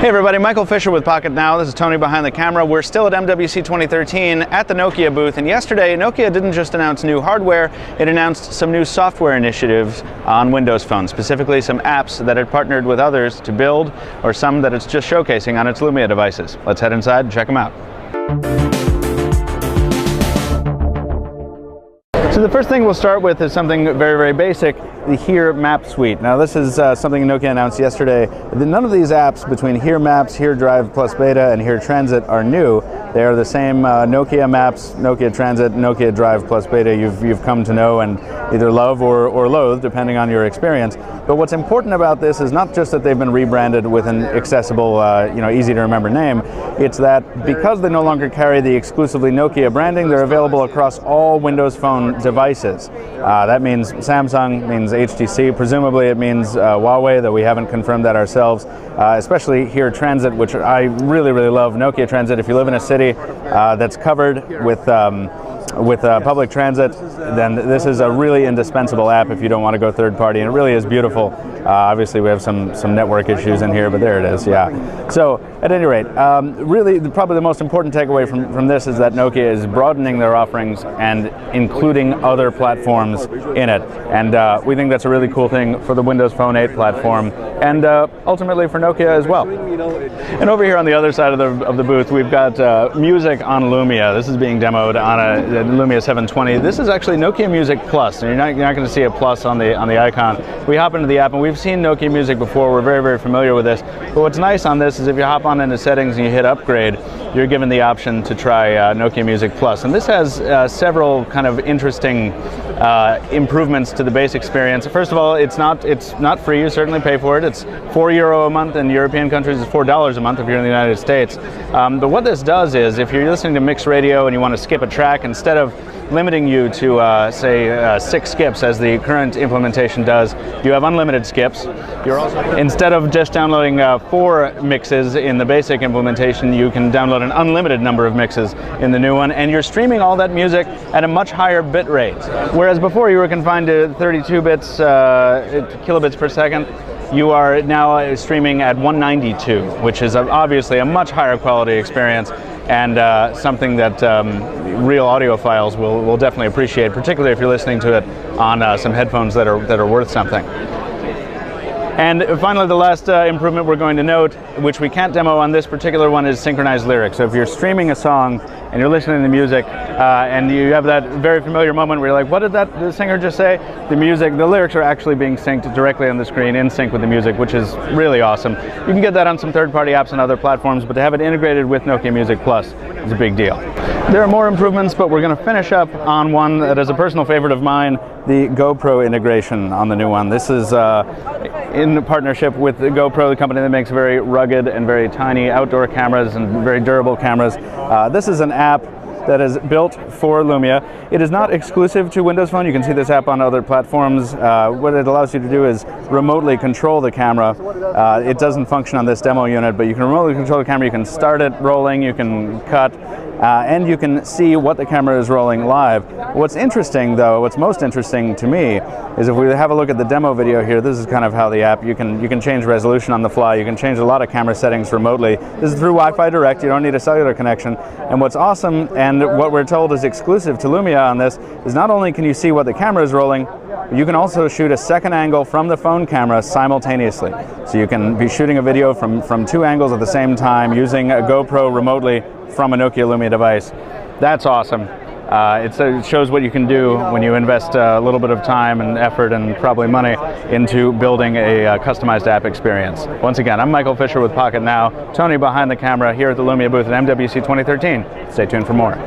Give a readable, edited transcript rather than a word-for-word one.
Hey everybody, Michael Fisher with Pocket Now. This is Tony behind the camera. We're still at MWC 2013 at the Nokia booth, and yesterday Nokia didn't just announce new hardware, it announced some new software initiatives on Windows Phone, specifically some apps that it partnered with others to build, or some that it's just showcasing on its Lumia devices. Let's head inside and check them out. So the first thing we'll start with is something very, very basic, the HERE Map Suite. Now this is something Nokia announced yesterday. None of these apps between HERE Maps, HERE Drive Plus Beta, and HERE Transit are new. They are the same Nokia Maps, Nokia Transit, Nokia Drive Plus Beta you've come to know and either love or loathe, depending on your experience. But what's important about this is not just that they've been rebranded with an accessible, easy to remember name. It's that because they no longer carry the exclusively Nokia branding, they're available across all Windows Phone devices. That means Samsung, means HTC, presumably it means Huawei, though we haven't confirmed that ourselves, especially HERE Transit, which I really, really love. Nokia Transit, if you live in a city that's covered with public transit, then this is a really indispensable app if you don't want to go third party, and it really is beautiful. Obviously we have some network issues in here, but there it is, yeah. So at any rate, really probably the most important takeaway from this is that Nokia is broadening their offerings and including other platforms in it, and we think that's a really cool thing for the Windows Phone 8 platform, and ultimately for Nokia as well. And over here on the other side of the booth, we've got music on Lumia. This is being demoed on a Lumia 720. This is actually Nokia Music Plus, and you're not going to see a plus on the icon. We hop into the app, and we've seen Nokia Music before. We're very, very familiar with this. But what's nice on this is if you hop on into settings and you hit upgrade, you're given the option to try Nokia Music Plus. And this has several kind of interesting improvements to the base experience. First of all, it's not free. You certainly pay for it. It's €4 a month. In European countries, it's $4 a month if you're in the United States. But what this does is, if you're listening to mixed radio and you want to skip a track, instead of limiting you to say 6 skips as the current implementation does, you have unlimited skips. You're also, instead of just downloading 4 mixes in the basic implementation, you can download an unlimited number of mixes in the new one, and you're streaming all that music at a much higher bit rate. Whereas before you were confined to 32 kilobits per second, you are now streaming at 192, which is obviously a much higher quality experience, and something that real audiophiles will definitely appreciate, particularly if you're listening to it on some headphones that are worth something. And finally, the last improvement we're going to note, which we can't demo on this particular one, is synchronized lyrics. So if you're streaming a song and you're listening to music and you have that very familiar moment where you're like, what did the singer just say? The lyrics are actually being synced directly on the screen, in sync with the music, which is really awesome. You can get that on some third-party apps and other platforms, but to have it integrated with Nokia Music Plus is a big deal. There are more improvements, but we're going to finish up on one that is a personal favorite of mine, the GoPro integration on the new one. This is in partnership with the GoPro, the company that makes very rugged and very tiny outdoor cameras and very durable cameras. This is an app that is built for Lumia. It is not exclusive to Windows Phone. You can see this app on other platforms. What it allows you to do is remotely control the camera. It doesn't function on this demo unit, but you can remotely control the camera. You can start it rolling, you can cut, and you can see what the camera is rolling live. What's interesting, though, what's most interesting to me, is if we have a look at the demo video here, this is kind of how the app, you can change resolution on the fly, you can change a lot of camera settings remotely. This is through Wi-Fi Direct, you don't need a cellular connection. And what's awesome, and what we're told is exclusive to Lumia on this, is not only can you see what the camera is rolling, you can also shoot a second angle from the phone camera simultaneously. So you can be shooting a video from 2 angles at the same time using a GoPro remotely from a Nokia Lumia device. That's awesome. It shows what you can do when you invest a little bit of time and effort and probably money into building a customized app experience. Once again, I'm Michael Fisher with Pocket Now. Tony behind the camera here at the Lumia booth at MWC 2013. Stay tuned for more.